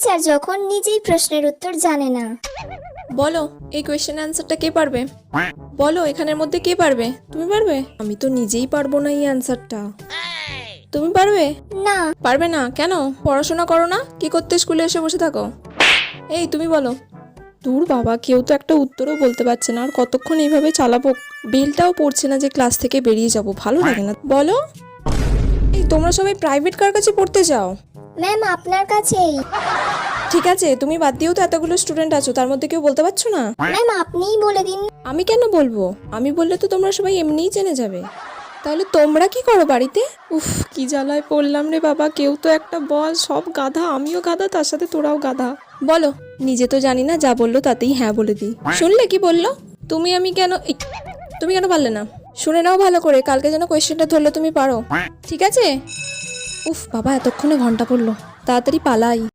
Teacher যখন নিজেই প্রশ্নের উত্তর জানে না। বলো এই কোয়েশ্চেন অ্যান্সারটা কে পারবে? বলো এখানের মধ্যে কে পারবে? তুমি পারবে? আমি তো নিজেই পারবো না এই অ্যান্সারটা। তুমি পারবে? না। পারবে না কেন? পড়াশোনা করো না? কি করতে স্কুলে এসে বসে থাকো? এই তুমি বলো। দূর বাবা, কেউ তো একটা উত্তরও বলতে পারছে না, আর কতক্ষণ এইভাবে চালাবো? বেলটাও পড়ছে না যে ক্লাস থেকে বেরিয়ে যাব, ভালো লাগে না। বলো। এই তোমরা সবাই প্রাইভেট কার কাছে পড়তে যাও? ম্যাম আপনার কাছেই। ঠিক আছে, তুমি বাদ দিয়েও তো এতগুলো স্টুডেন্ট আছো, তার মধ্যে কেউ বলতে পারছো না? ম্যাম আপনিই বলে দিন। আমি কেন বলবো? আমি বললে তো তোমরা সবাই এমনিই জেনে যাবে। তাহলে তোমরা কি করো বাড়িতে? উফ, কি জ্বালায় পড়লাম রে বাবা, কেউ তো একটা বল। সব গাধা, আমিও গাধা, তার সাথে তোরাও গাধা। বলো। নিজে তো জানি না, যা বললো তাতেই হ্যাঁ বলে দিই। শুনলে কি বললো? তুমি কেন পারলে না? শুনে নাও ভালো করে, কালকে যেন কোয়েশ্চেনটা ধরলে তুমি পারো, ঠিক আছে? উফ বাবা, এতক্ষণে ঘন্টা পড়লো, তাড়াতাড়ি পালাই।